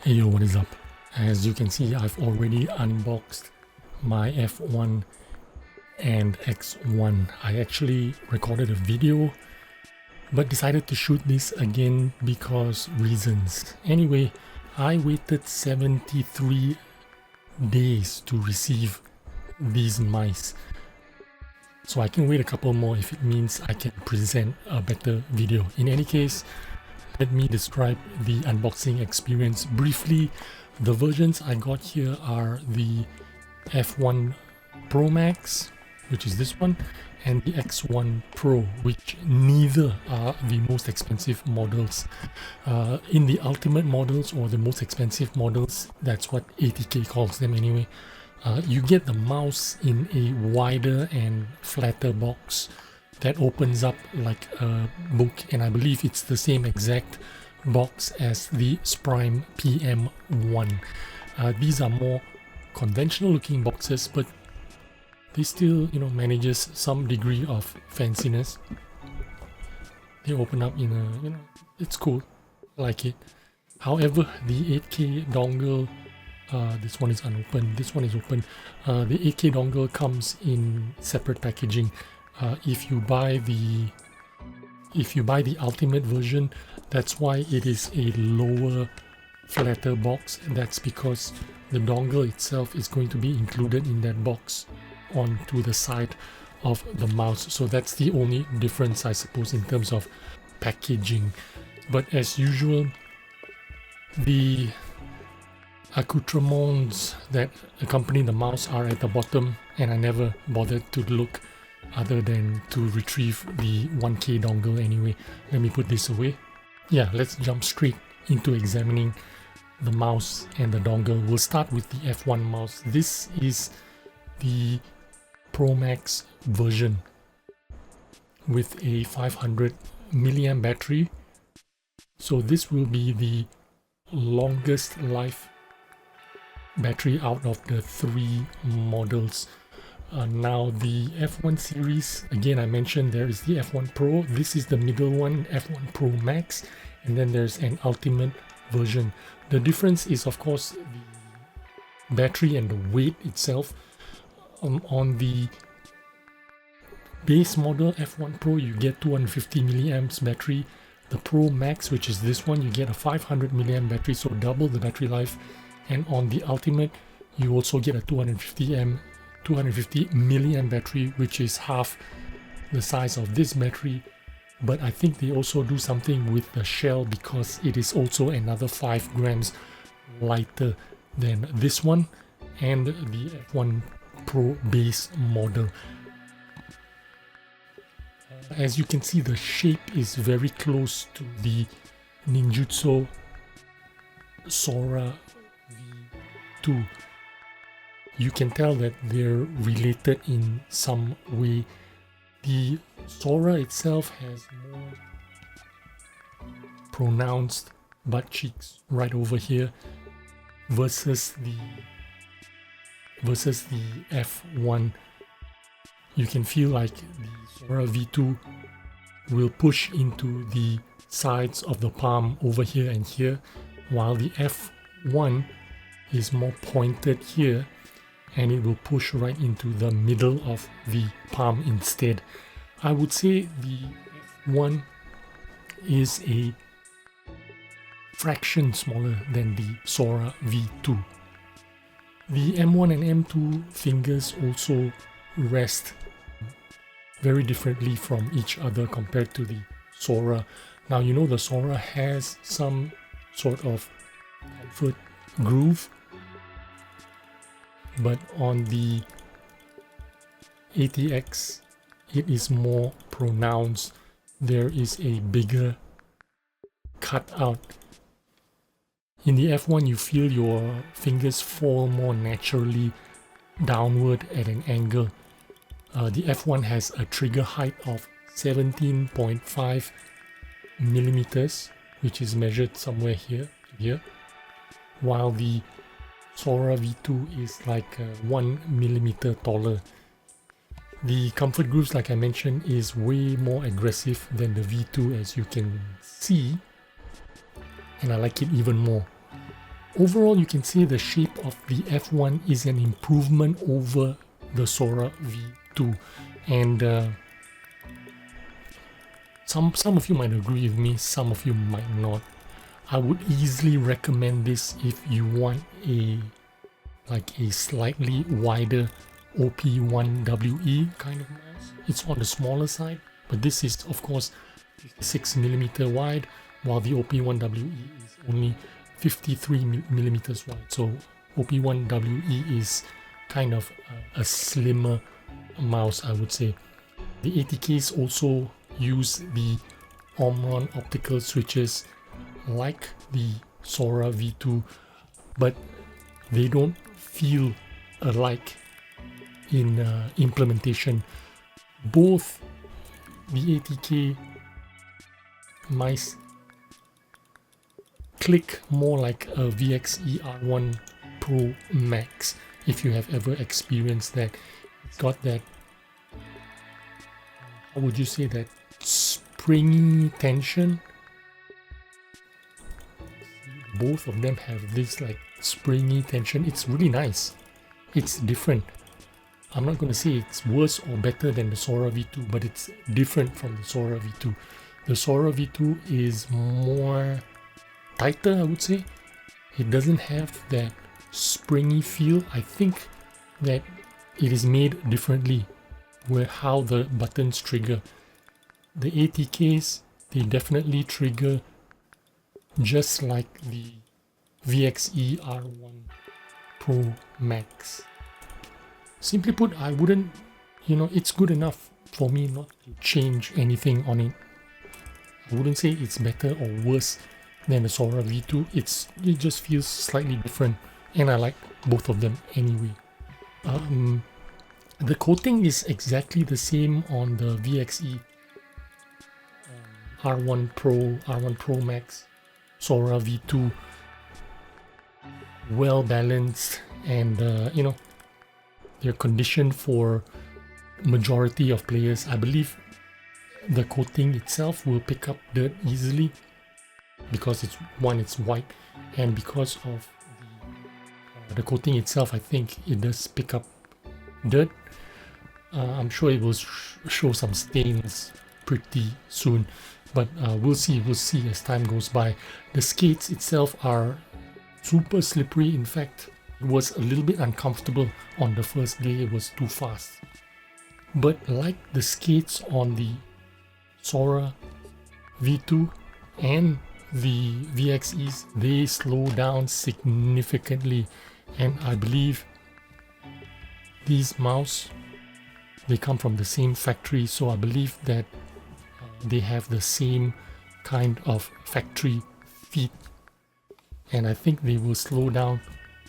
Hey yo, what is up? As you can see, I've already unboxed my F1 and X1. I actually recorded a video but decided to shoot this again because reasons. Anyway, I waited 73 days to receive these mice. So I can wait a couple more if it means I can present a better video. In any case, let me describe the unboxing experience briefly. The versions I got here are the F1 Pro Max, which is this one, and the X1 Pro, which neither are the most expensive models. In the ultimate models, or the most expensive models, that's what ATK calls them anyway, you get the mouse in a wider and flatter box that opens up like a book, and I believe it's the same exact box as the Sprime PM1. These are more conventional looking boxes, but they still, manages some degree of fanciness. They open up in a, it's cool, I like it. However, the 8K dongle, this one is unopened, this one is open. The 8K dongle comes in separate packaging. If you buy the ultimate version, that's why it is a lower, flatter box, and that's because the dongle itself is going to be included in that box onto the side of the mouse. So that's the only difference, I suppose, in terms of packaging. But as usual, the accoutrements that accompany the mouse are at the bottom, and I never bothered to look other than to retrieve the 1K dongle anyway. Let me put this away. Yeah, let's jump straight into examining the mouse and the dongle. We'll start with the F1 mouse. This is the Pro Max version with a 500 milliamp battery. So this will be the longest life battery out of the three models. Now the F1 series, again I mentioned there is the F1 Pro, this is the middle one, F1 Pro Max, and then there's an ultimate version. The difference is of course the battery and the weight itself. On the base model F1 Pro you get 250 milliamps battery. The Pro Max, which is this one, you get a 500 milliamp battery, so double the battery life. And on the ultimate you also get a 250 milliamp battery, which is half the size of this battery. But I think they also do something with the shell because it is also another 5 grams lighter than this one and the F1 Pro base model. As you can see, the shape is very close to the Ninjutsu Sora V2. You can tell that they're related in some way. The Sora itself has more pronounced butt cheeks right over here versus the F1. You can feel like the Sora V2 will push into the sides of the palm over here and here, while the F1 is more pointed here and it will push right into the middle of the palm instead. I would say the F1 is a fraction smaller than the Sora V2. The M1 and M2 fingers also rest very differently from each other compared to the Sora. Now the Sora has some sort of foot groove, but on the ATX it is more pronounced. There is a bigger cutout. In the F1 you feel your fingers fall more naturally downward at an angle. The F1 has a trigger height of 17.5 millimeters, which is measured somewhere here, while the Sora V2 is like 1 millimeter taller. The comfort grooves, like I mentioned, is way more aggressive than the V2, as you can see, and I like it even more. overall, you can see the shape of the F1 is an improvement over the Sora V2, and some of you might agree with me, some of you might not. I would easily recommend this if you want a slightly wider OP1WE kind of mouse. It's on the smaller side, but this is of course 56mm wide, while the OP1WE is only 53mm wide. So OP1WE is kind of a slimmer mouse, I would say. The ATKs also use the Omron Opticals switches like the Sora V2, but they don't feel alike in implementation. Both the ATK mice click more like a VXE R1 Pro Max, if you have ever experienced that. It's got that, how would you say, that springy tension. Both of them have this like springy tension. It's really nice. It's different. I'm not going to say it's worse or better than the Sora V2, but it's different from the Sora V2. The Sora V2 is more tighter, I would say. It doesn't have that springy feel. I think that it is made differently where how the buttons trigger. The ATKs, they definitely trigger just like the VXE R1 Pro Max. Simply put, I wouldn't, it's good enough for me not to change anything on it. I wouldn't say it's better or worse than the Sora V2. It just feels slightly different, and I like both of them anyway. The coating is exactly the same on the VXE R1 Pro Max, Sora V2. Well balanced, and they're conditioned for majority of players. I believe the coating itself will pick up dirt easily because it's white, and because of the coating itself, I think it does pick up dirt. I'm sure it will show some stains pretty soon, but we'll see as time goes by. The skates itself are super slippery. In fact, it was a little bit uncomfortable on the first day. It was too fast. But like the skates on the Sora V2 and the VXEs, they slow down significantly, and I believe these mouse, they come from the same factory, so I believe that they have the same kind of factory feet, and I think they will slow down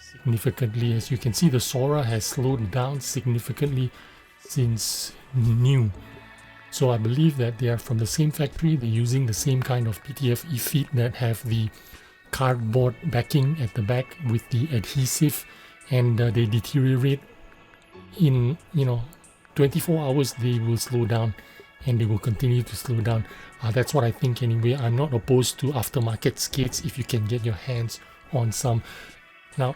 significantly. As you can see, the Sora has slowed down significantly since new. So I believe that they are from the same factory. They're using the same kind of PTFE feet that have the cardboard backing at the back with the adhesive, and they deteriorate in 24 hours. They will slow down, and they will continue to slow down. That's what I think anyway. I'm not opposed to aftermarket skates if you can get your hands on some. Now,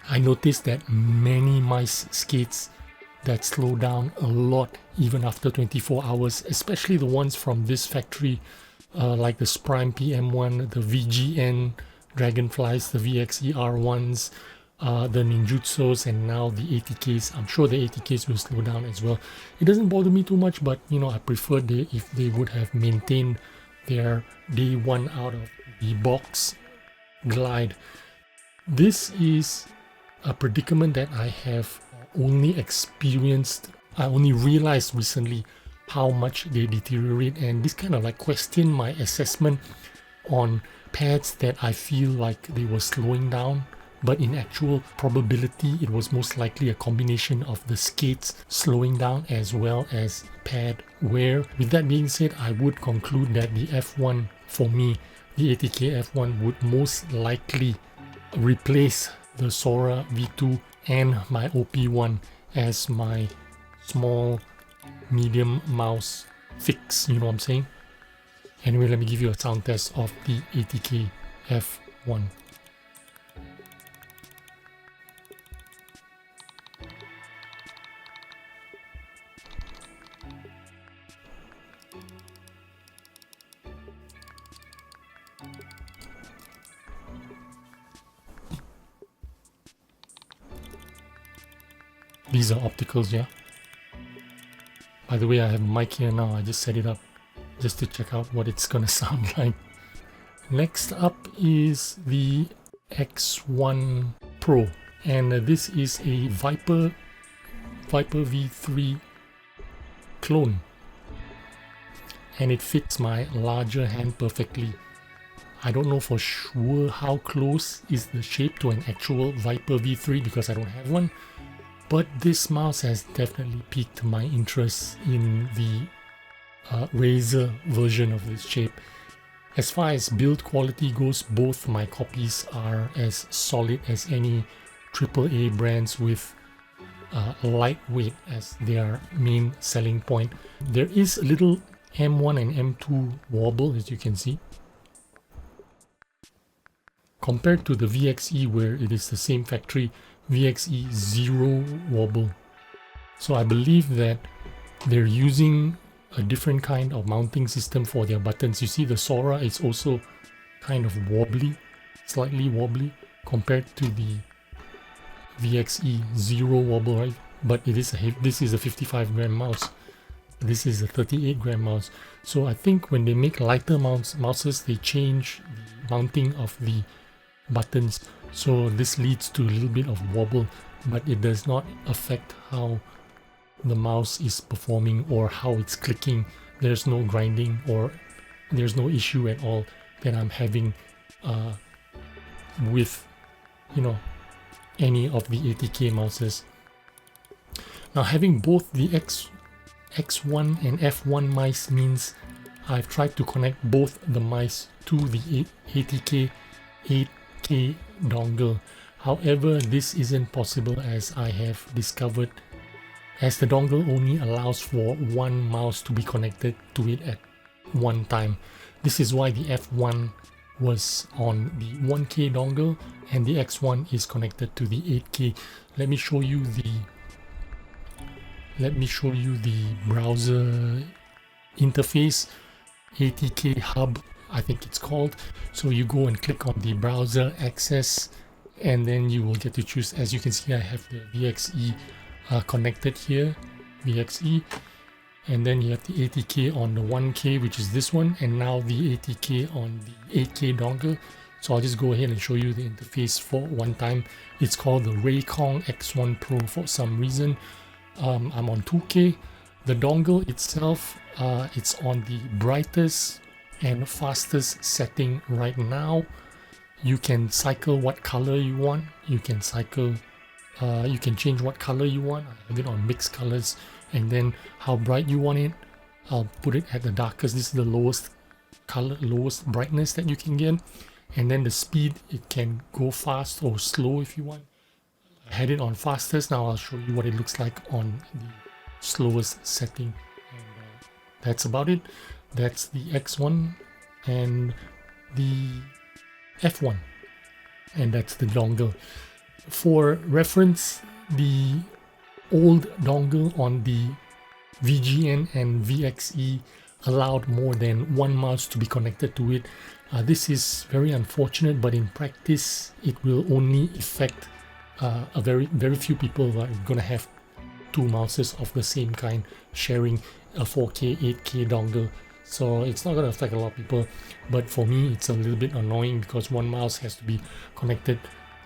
I noticed that many mice skates that slow down a lot even after 24 hours, especially the ones from this factory, like the Sprime PM1, the VGN Dragonflies, the VXE R1s, the Ninjutsus, and now the ATKs. I'm sure the ATKs will slow down as well. It doesn't bother me too much, but I prefer if they would have maintained their day one out of the box glide. This is a predicament that I have only experienced. I only realized recently how much they deteriorate, and this kind of like question my assessment on pads that I feel like they were slowing down, but in actual probability it was most likely a combination of the skates slowing down as well as pad wear. With that being said, I would conclude that the F1, for me, the ATK F1 would most likely replace the Sora V2 and my OP1 as my small medium mouse fix, you know what I'm saying? Anyway, let me give you a sound test of the ATK F1. These are opticals, yeah. By the way, I have a mic here now. I just set it up just to check out what it's gonna sound like. Next up is the X1 Pro, and this is a Viper V3 clone, and it fits my larger hand perfectly. I don't know for sure how close is the shape to an actual Viper V3 because I don't have one, but this mouse has definitely piqued my interest in the Razer version of this shape. As far as build quality goes, both my copies are as solid as any AAA brands with lightweight as their main selling point. There is a little M1 and M2 wobble, as you can see, compared to the VXE where it is the same factory. VXE zero wobble. So I believe that they're using a different kind of mounting system for their buttons. You see the Sora is also kind of wobbly, slightly wobbly compared to the VXE zero wobble, right? But it is this is a 55 gram mouse. This is a 38 gram mouse. So I think when they make lighter mouses, they change the mounting of the buttons. So this leads to a little bit of wobble, but it does not affect how the mouse is performing or how it's clicking. There's no grinding or there's no issue at all that I'm having with, you know, any of the ATK mouses. Now, having both the X1 and F1 mice means I've tried to connect both the mice to the ATK 8K dongle. However, this isn't possible, as I have discovered, as the dongle only allows for one mouse to be connected to it at one time. This is why the F1 was on the 1K dongle and the X1 is connected to the 8K. Let me show you the browser interface, ATK hub I think it's called. So you go and click on the browser access and then you will get to choose. As you can see, I have the VXE connected here, VXE, and then you have the ATK on the 1K, which is this one, and now the ATK on the 8K dongle. So I'll just go ahead and show you the interface for one time. It's called the Raycon X1 Pro for some reason. I'm on 2K. The dongle itself, it's on the brightest and fastest setting right now. You can cycle what color you want. You can change what color you want. I have it on mixed colors, and then how bright you want it. I'll put it at the darkest. This is the lowest color, lowest brightness that you can get. And then the speed, it can go fast or slow if you want. I had it on fastest. Now I'll show you what it looks like on the slowest setting. And that's about it. That's the X1 and the F1, and that's the dongle. For reference, the old dongle on the VGN and VXE allowed more than one mouse to be connected to it. This is very unfortunate, but in practice it will only affect a very few people who are going to have two mouses of the same kind sharing a 4K 8K dongle. So it's not going to affect a lot of people, but for me it's a little bit annoying because one mouse has to be connected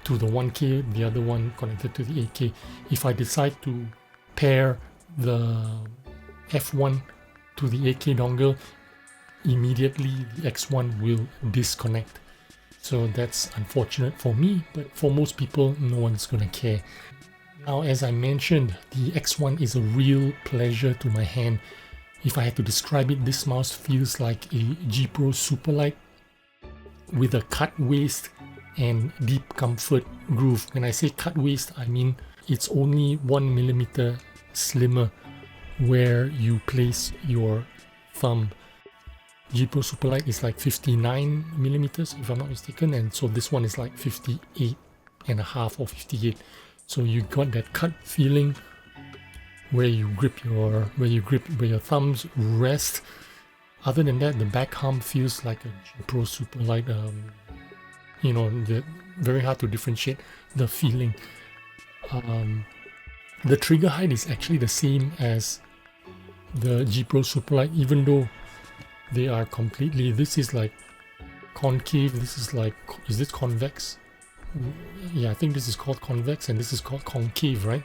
to the 1K, the other one connected to the 8K. If I decide to pair the F1 to the 8K dongle, immediately the X1 will disconnect. So that's unfortunate for me, but for most people, no one's gonna care. Now, as I mentioned, the X1 is a real pleasure to my hand. If I had to describe it, this mouse feels like a G Pro Superlight with a cut waist and deep comfort groove. When I say cut waist, I mean it's only 1mm slimmer where you place your thumb. G Pro Superlight is like 59mm if I'm not mistaken, and so this one is like 58.5 or 58. So you got that cut feeling where your thumbs rest. Other than that, the back arm feels like a G Pro Superlight. Very hard to differentiate the feeling. The trigger height is actually the same as the G Pro Superlight, even though they are completely, this is like concave, this is like, is this convex? Yeah, I think this is called convex and this is called concave, right?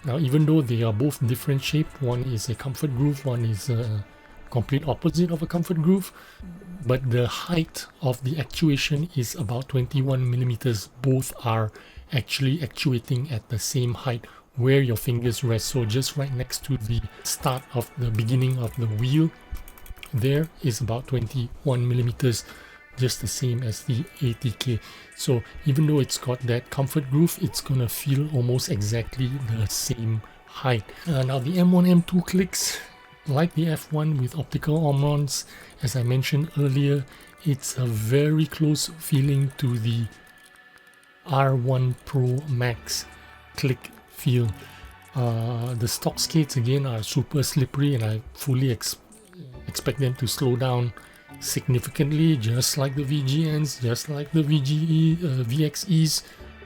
Now, even though they are both different shape, one is a comfort groove, one is a complete opposite of a comfort groove, but the height of the actuation is about 21 millimeters. Both are actually actuating at the same height where your fingers rest, so just right next to the start of the beginning of the wheel there is about 21 millimeters, just the same as the ATK. So even though it's got that comfort groove, it's gonna feel almost exactly the same height. Now the M1 M2 clicks, like the F1 with optical Omrons, as I mentioned earlier, it's a very close feeling to the R1 Pro Max click feel. The stock skates again are super slippery, and I fully expect them to slow down significantly, just like the VGNs, just like the VXEs,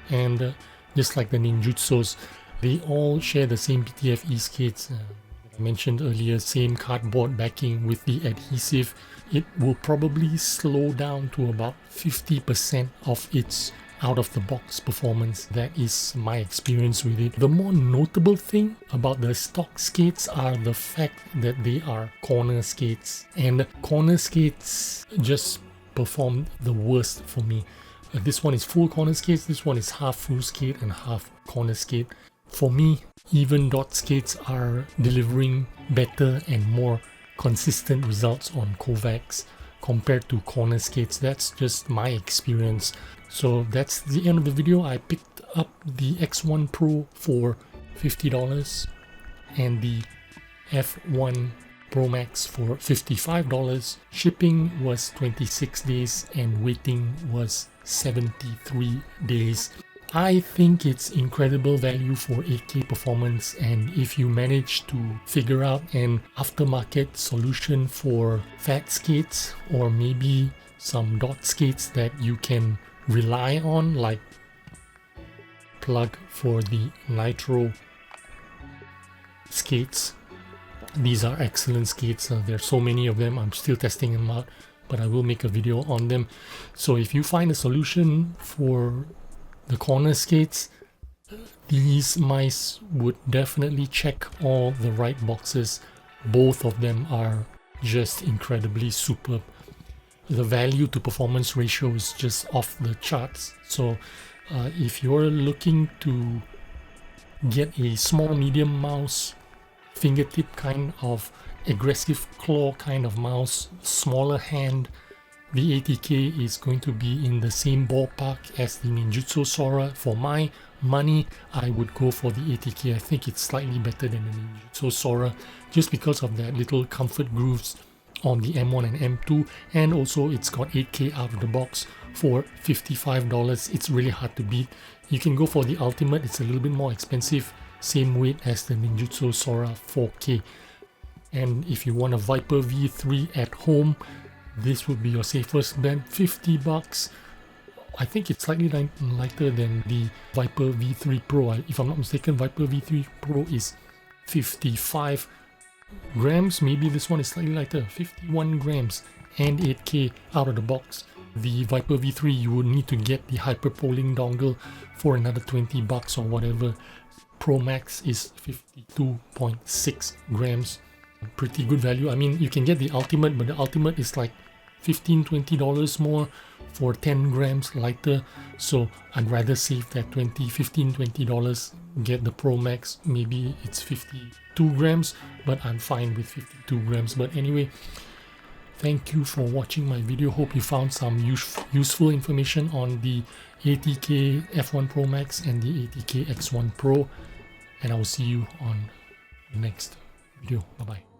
and just like the Ninjutsus. They all share the same PTFE skates. I mentioned earlier, same cardboard backing with the adhesive. It will probably slow down to about 50% of its out-of-the-box performance. That is my experience with it. The more notable thing about the stock skates are the fact that they are corner skates, and corner skates just perform the worst for me. This one is full corner skates, this one is half full skate and half corner skate. For me, even dot skates are delivering better and more consistent results on Kovacs compared to corner skates. That's just my experience. So that's the end of the video. I picked up the X1 Pro for $50 and the F1 Pro Max for $55. Shipping was 26 days and waiting was 73 days. I think it's incredible value for 8K performance, and if you manage to figure out an aftermarket solution for fat skates or maybe some dot skates that you can rely on, like plug for the Nitro skates. These are excellent skates. There are so many of them. I'm still testing them out, but I will make a video on them. So if you find a solution for the corner skates, these mice would definitely check all the right boxes. Both of them are just incredibly superb. The value to performance ratio is just off the charts. So if you're looking to get a small medium mouse, fingertip kind of aggressive claw kind of mouse, smaller hand, the ATK is going to be in the same ballpark as the Ninjutsu Sora. For my money, I would go for the ATK. I think it's slightly better than the Ninjutsu Sora just because of that little comfort grooves on the M1 and M2, and also it's got 8K out of the box for $55. It's really hard to beat. You can go for the Ultimate, it's a little bit more expensive, same weight as the Ninjutsu Sora 4K. And if you want a Viper V3 at home, this would be your safest bet. $50. I think it's slightly lighter than the Viper V3 Pro. If I'm not mistaken, Viper V3 Pro is 55 grams. Maybe this one is slightly lighter, 51 grams and 8K out of the box. The Viper V3, you would need to get the hyperpolling dongle for another $20 or whatever. Pro Max is 52.6 grams. Pretty good value. I mean, you can get the Ultimate, but the Ultimate is like $15-20 more for 10 grams lighter. So I'd rather save that $15-20, get the Pro Max. Maybe it's 52 grams, but I'm fine with 52 grams. But anyway, thank you for watching my video. Hope you found some useful information on the ATK F1 Pro Max and the ATK X1 Pro, and I will see you on the next video. Bye bye.